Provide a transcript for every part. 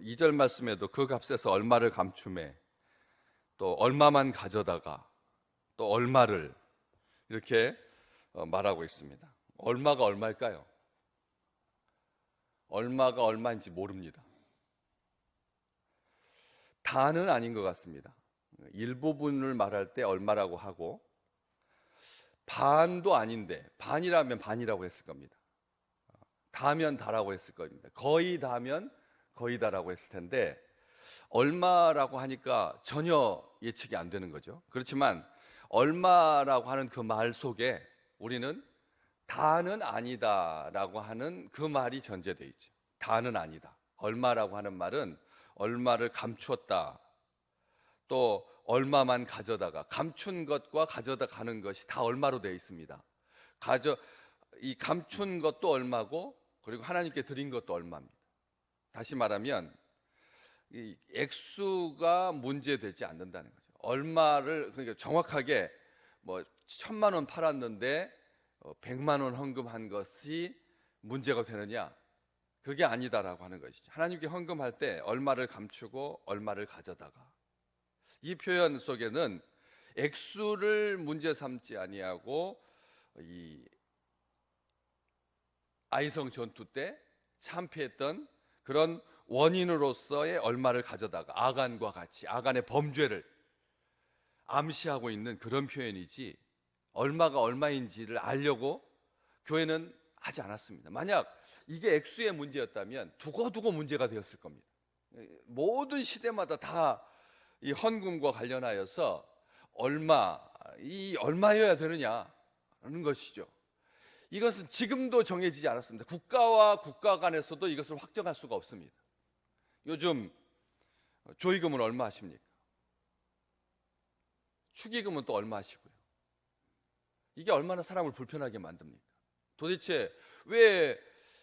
2절 말씀에도 그 값에서 얼마를 감추매, 또 얼마만 가져다가 또 얼마를, 이렇게 말하고 있습니다. 얼마가 얼마일까요? 얼마가 얼마인지 모릅니다. 다는 아닌 것 같습니다. 일부분을 말할 때 얼마라고 하고, 반도 아닌데, 반이라면 반이라고 했을 겁니다. 다면 다라고 했을 겁니다. 거의 다면 거의 다라고 했을 텐데, 얼마라고 하니까 전혀 예측이 안 되는 거죠. 그렇지만 얼마라고 하는 그 말 속에 우리는 다는 아니다라고 하는 그 말이 전제되어 있죠. 다는 아니다. 얼마라고 하는 말은 얼마를 감추었다, 또 얼마만 가져다가, 감춘 것과 가져다 가는 것이 다 얼마로 되어 있습니다. 이 감춘 것도 얼마고, 그리고 하나님께 드린 것도 얼마입니다. 다시 말하면 이 액수가 문제되지 않는다는 거죠. 얼마를, 그러니까 정확하게 뭐 1,000만 원 팔았는데 100만 원 헌금한 것이 문제가 되느냐, 그게 아니다라고 하는 것이죠. 하나님께 헌금할 때 얼마를 감추고 얼마를 가져다가, 이 표현 속에는 액수를 문제 삼지 아니하고 이 아이성 전투 때 참패했던 그런 원인으로서의 얼마를 가져다가, 아간과 같이 아간의 범죄를 암시하고 있는 그런 표현이지, 얼마가 얼마인지를 알려고 교회는 하지 않았습니다. 만약 이게 액수의 문제였다면 두고두고 문제가 되었을 겁니다. 모든 시대마다 다 이 헌금과 관련하여서 얼마여야 되느냐는 것이죠. 이것은 지금도 정해지지 않았습니다. 국가와 국가 간에서도 이것을 확정할 수가 없습니다. 요즘 조의금은 얼마 하십니까? 축의금은 또 얼마 하시고요? 이게 얼마나 사람을 불편하게 만듭니까? 도대체 왜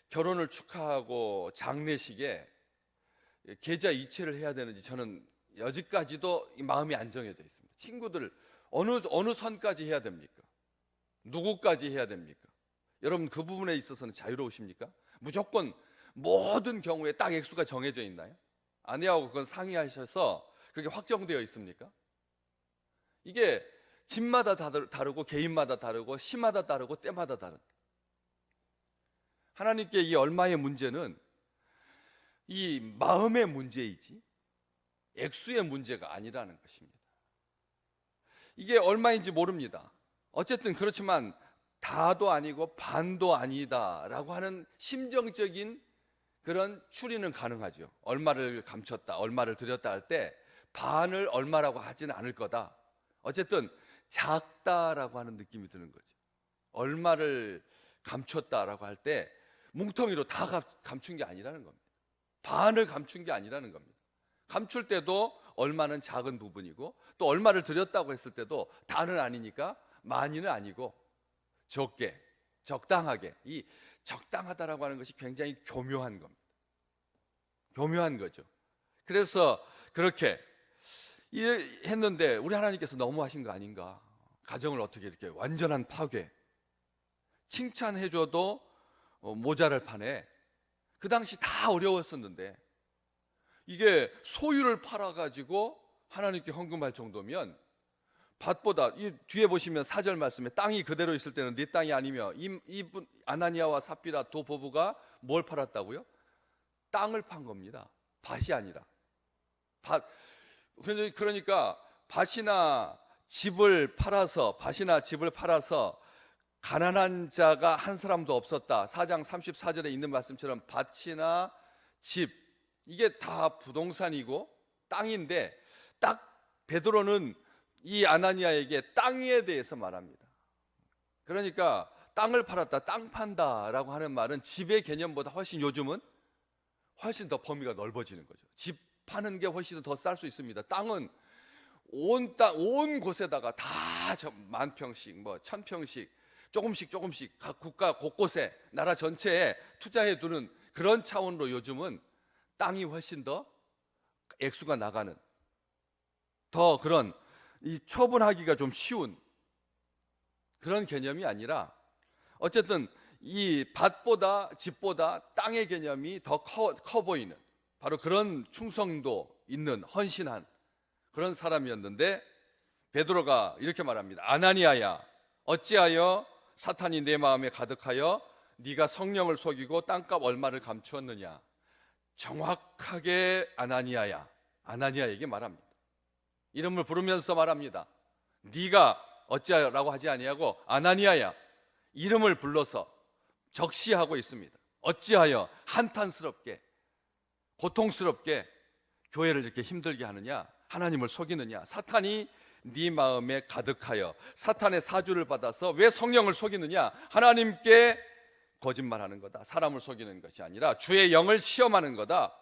결혼을 축하하고 장례식에 계좌 이체를 해야 되는지 저는 여지까지도 마음이 안 정해져 있습니다. 친구들 어느 선까지 해야 됩니까? 누구까지 해야 됩니까? 여러분 그 부분에 있어서는 자유로우십니까? 무조건 모든 경우에 딱 액수가 정해져 있나요? 아내하고 그건 상의하셔서 그게 확정되어 있습니까? 이게 집마다 다르고 개인마다 다르고 시마다 다르고 때마다 다른, 하나님께 이 얼마의 문제는 이 마음의 문제이지 액수의 문제가 아니라는 것입니다. 이게 얼마인지 모릅니다. 어쨌든 그렇지만 다도 아니고 반도 아니다라고 하는 심정적인 그런 추리는 가능하죠. 얼마를 감췄다, 얼마를 드렸다 할 때 반을 얼마라고 하지는 않을 거다. 어쨌든 작다라고 하는 느낌이 드는 거죠. 얼마를 감췄다라고 할 때 뭉텅이로 다 감춘 게 아니라는 겁니다. 반을 감춘 게 아니라는 겁니다. 감출 때도 얼마는 작은 부분이고, 또 얼마를 드렸다고 했을 때도 다는 아니니까 많이는 아니고 적게, 적당하게, 이 적당하다라고 하는 것이 굉장히 교묘한 겁니다. 교묘한 거죠. 그래서 그렇게 했는데 우리 하나님께서 너무하신 거 아닌가? 가정을 어떻게 이렇게 완전한 파괴, 칭찬해줘도 모자랄 판에, 그 당시 다 어려웠었는데 이게 소유를 팔아가지고 하나님께 헌금할 정도면, 밭보다, 이 뒤에 보시면 4절 말씀에 땅이 그대로 있을 때는 네 땅이 아니며, 이분 아나니아와 삽비라 두 부부가 뭘 팔았다고요? 땅을 판 겁니다. 밭이 아니라. 그러니까 밭이나 집을 팔아서 가난한 자가 한 사람도 없었다. 4장 34절에 있는 말씀처럼 밭이나 집, 이게 다 부동산이고 땅인데, 딱 베드로는 이 아나니아에게 땅에 대해서 말합니다. 그러니까 땅을 팔았다, 땅 판다라고 하는 말은 집의 개념보다 훨씬, 요즘은 훨씬 더 범위가 넓어지는 거죠. 집 파는 게 훨씬 더 쌀 수 있습니다. 땅은 온 곳에다가 다 10,000평씩, 1,000평씩 조금씩 각 국가 곳곳에, 나라 전체에 투자해 두는 그런 차원으로 요즘은 땅이 훨씬 더 액수가 나가는, 더 그런 이 처분하기가 좀 쉬운 그런 개념이 아니라, 어쨌든 이 밭보다 집보다 땅의 개념이 더 커 보이는, 바로 그런 충성도 있는 헌신한 그런 사람이었는데, 베드로가 이렇게 말합니다. 아나니아야, 어찌하여 사탄이 내 마음에 가득하여 네가 성령을 속이고 땅값 얼마를 감추었느냐. 정확하게 아나니아야, 아나니아에게 말합니다. 이름을 부르면서 말합니다. 네가 어찌하여라고 하지 아니하고 아나니아야, 이름을 불러서 적시하고 있습니다. 어찌하여 한탄스럽게 고통스럽게 교회를 이렇게 힘들게 하느냐, 하나님을 속이느냐. 사탄이 네 마음에 가득하여 사탄의 사주를 받아서 왜 성령을 속이느냐. 하나님께 거짓말하는 거다. 사람을 속이는 것이 아니라 주의 영을 시험하는 거다.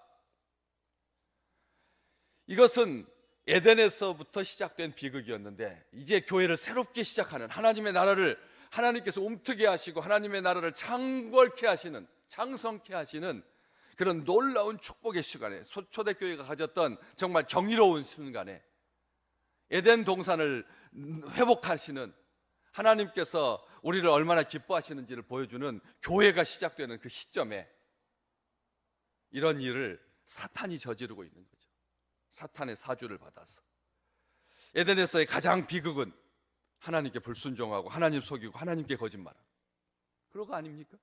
이것은 에덴에서부터 시작된 비극이었는데, 이제 교회를 새롭게 시작하는, 하나님의 나라를 하나님께서 움트게 하시고 하나님의 나라를 창궐케 하시는, 창성케 하시는 그런 놀라운 축복의 시간에, 초대교회가 가졌던 정말 경이로운 순간에 에덴 동산을 회복하시는 하나님께서 우리를 얼마나 기뻐하시는지를 보여주는 교회가 시작되는 그 시점에 이런 일을 사탄이 저지르고 있는 거죠. 사탄의 사주를 받아서. 에덴에서의 가장 비극은 하나님께 불순종하고 하나님 속이고 하나님께 거짓말하고, 그런 거 아닙니까?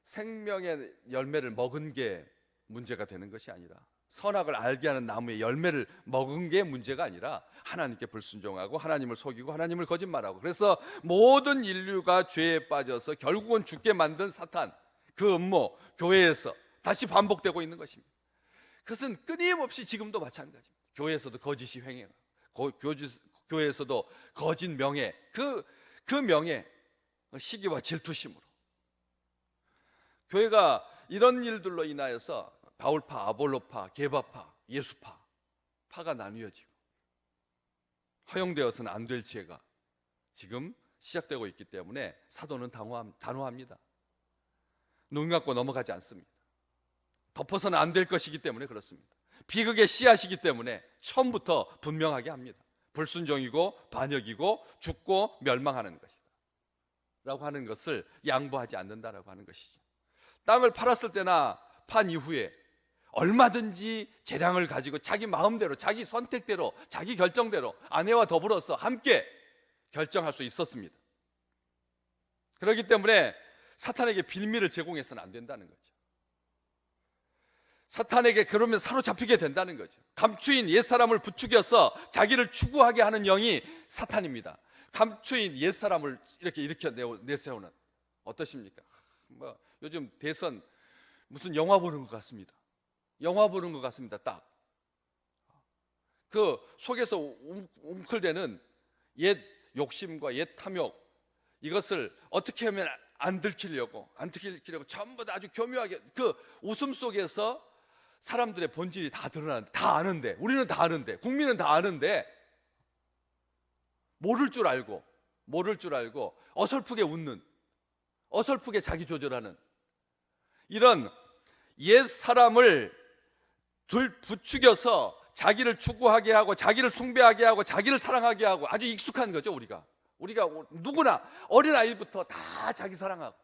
생명의 열매를 먹은 게 문제가 되는 것이 아니라, 선악을 알게 하는 나무의 열매를 먹은 게 문제가 아니라 하나님께 불순종하고 하나님을 속이고 하나님을 거짓말하고, 그래서 모든 인류가 죄에 빠져서 결국은 죽게 만든 사탄, 그 음모 교회에서 다시 반복되고 있는 것입니다. 그것은 끊임없이 지금도 마찬가지입니다. 교회에서도 거짓이 횡행하고, 교회에서도 거짓 명예, 그 명예, 시기와 질투심으로 교회가 이런 일들로 인하여서 바울파, 아볼로파, 게바파, 예수파, 파가 나뉘어지고 허용되어서는 안 될 죄가 지금 시작되고 있기 때문에 사도는 단호합니다. 눈 감고 넘어가지 않습니다. 덮어서는 안 될 것이기 때문에 그렇습니다. 비극의 씨앗이기 때문에 처음부터 분명하게 합니다. 불순종이고 반역이고 죽고 멸망하는 것이다 라고 하는 것을 양보하지 않는다라고 하는 것이죠. 땅을 팔았을 때나 판 이후에 얼마든지 재량을 가지고 자기 마음대로, 자기 선택대로, 자기 결정대로 아내와 더불어서 함께 결정할 수 있었습니다. 그렇기 때문에 사탄에게 빌미를 제공해서는 안 된다는 거죠. 사탄에게 그러면 사로잡히게 된다는 거죠. 감추인 옛사람을 부추겨서 자기를 추구하게 하는 영이 사탄입니다. 감추인 옛사람을 이렇게 일으켜 내세우는, 어떠십니까? 요즘 대선 무슨 영화 보는 것 같습니다. 영화 보는 것 같습니다. 딱 그 속에서 웅클대는 옛 욕심과 옛 탐욕, 이것을 어떻게 하면 안 들키려고 전부 다 아주 교묘하게, 그 웃음 속에서 사람들의 본질이 다 드러나는데, 다 아는데, 우리는 다 아는데, 국민은 다 아는데 모를 줄 알고 어설프게 웃는, 어설프게 자기 조절하는 이런 옛 사람을 부추겨서 자기를 추구하게 하고 자기를 숭배하게 하고 자기를 사랑하게 하고, 아주 익숙한 거죠. 우리가 누구나 어린아이부터 다 자기 사랑하고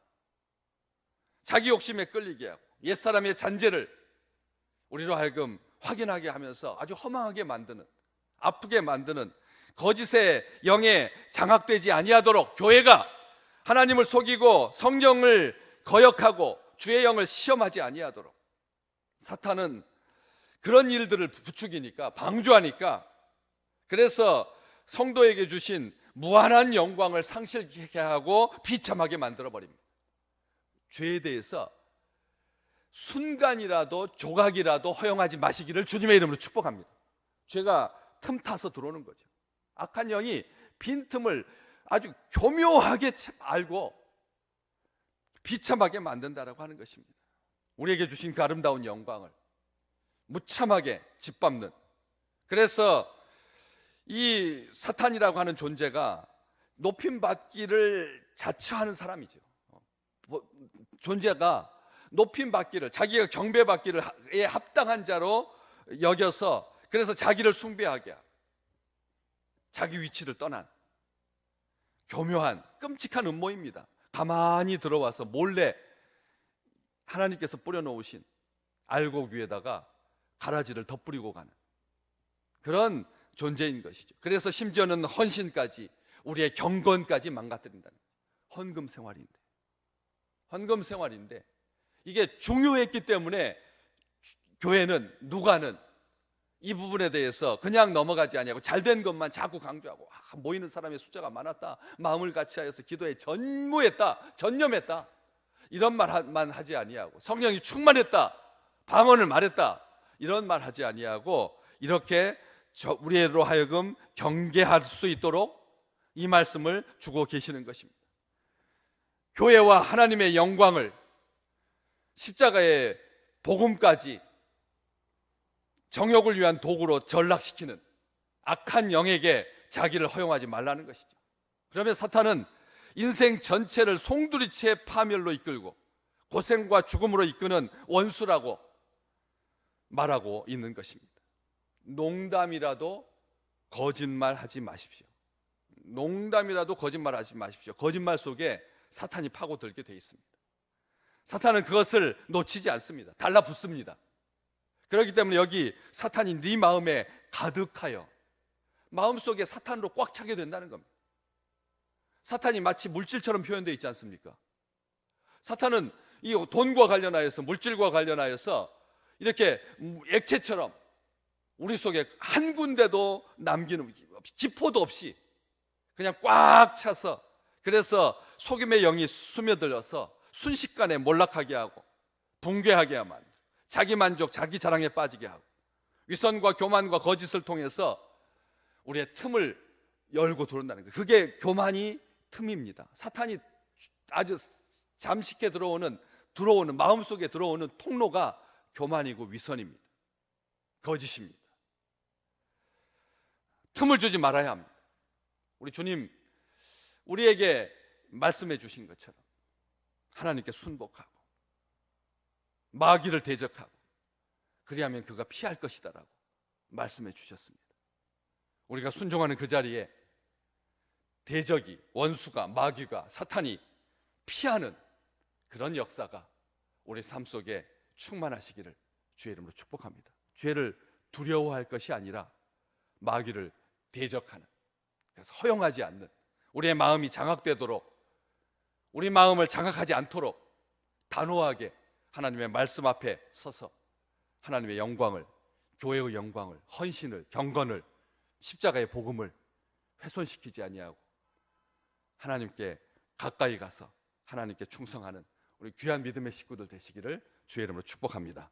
자기 욕심에 끌리게 하고 옛사람의 잔재를 우리로 하여금 확인하게 하면서 아주 허망하게 만드는, 아프게 만드는 거짓의 영에 장악되지 아니하도록 교회가 하나님을 속이고 성령을 거역하고 주의 영을 시험하지 아니하도록, 사탄은 그런 일들을 부추기니까, 방조하니까, 그래서 성도에게 주신 무한한 영광을 상실케 하고 비참하게 만들어버립니다. 죄에 대해서 순간이라도 조각이라도 허용하지 마시기를 주님의 이름으로 축복합니다. 죄가 틈타서 들어오는 거죠. 악한 영이 빈틈을 아주 교묘하게 알고 비참하게 만든다라고 하는 것입니다. 우리에게 주신 그 아름다운 영광을 무참하게 짓밟는, 그래서 이 사탄이라고 하는 존재가 높임받기를 자처하는 사람이죠. 존재가 높임받기를, 자기가 경배받기를 합당한 자로 여겨서, 그래서 자기를 숭배하게 하고 자기 위치를 떠난 교묘한 끔찍한 음모입니다. 가만히 들어와서 몰래 하나님께서 뿌려놓으신 알곡 위에다가 가라지를 덧뿌리고 가는 그런 존재인 것이죠. 그래서 심지어는 헌신까지, 우리의 경건까지 망가뜨린다는 거예요. 헌금 생활인데 이게 중요했기 때문에 교회는, 누가는 이 부분에 대해서 그냥 넘어가지 아니하고 잘된 것만 자꾸 강조하고, 모이는 사람의 숫자가 많았다, 마음을 같이하여서 기도에 전념했다, 이런 말만 하지 아니하고, 성령이 충만했다, 방언을 말했다, 이런 말 하지 아니하고, 이렇게 우리로 하여금 경계할 수 있도록 이 말씀을 주고 계시는 것입니다. 교회와 하나님의 영광을, 십자가의 복음까지 정욕을 위한 도구로 전락시키는 악한 영에게 자기를 허용하지 말라는 것이죠. 그러면 사탄은 인생 전체를 송두리째 파멸로 이끌고 고생과 죽음으로 이끄는 원수라고 말하고 있는 것입니다. 농담이라도 거짓말하지 마십시오. 농담이라도 거짓말하지 마십시오. 거짓말 속에 사탄이 파고들게 되어 있습니다. 사탄은 그것을 놓치지 않습니다. 달라붙습니다. 그렇기 때문에 여기 사탄이 네 마음에 가득하여, 마음속에 사탄으로 꽉 차게 된다는 겁니다. 사탄이 마치 물질처럼 표현되어 있지 않습니까? 사탄은 이 돈과 관련하여서, 물질과 관련하여서 이렇게 액체처럼 우리 속에 한 군데도 남기는, 기포도 없이 그냥 꽉 차서, 그래서 속임의 영이 스며들어서 순식간에 몰락하게 하고 붕괴하게 하면, 자기 만족, 자기 자랑에 빠지게 하고, 위선과 교만과 거짓을 통해서 우리의 틈을 열고 들어온다는 거예요. 그게 교만이 틈입니다. 사탄이 아주 잠식해 들어오는 마음속에 들어오는 통로가 교만이고 위선입니다. 거짓입니다. 틈을 주지 말아야 합니다. 우리 주님 우리에게 말씀해 주신 것처럼 하나님께 순복하고 마귀를 대적하고, 그리하면 그가 피할 것이다라고 말씀해 주셨습니다. 우리가 순종하는 그 자리에 대적이, 원수가, 마귀가, 사탄이 피하는 그런 역사가 우리 삶 속에 충만하시기를 주의 이름으로 축복합니다. 죄를 두려워할 것이 아니라 마귀를 대적하는, 그래서 허용하지 않는, 우리의 마음이 장악되도록, 우리 마음을 장악하지 않도록 단호하게 하나님의 말씀 앞에 서서 하나님의 영광을, 교회의 영광을, 헌신을, 경건을, 십자가의 복음을 훼손시키지 아니하고 하나님께 가까이 가서 하나님께 충성하는 우리 귀한 믿음의 식구들 되시기를 주의 이름으로 축복합니다.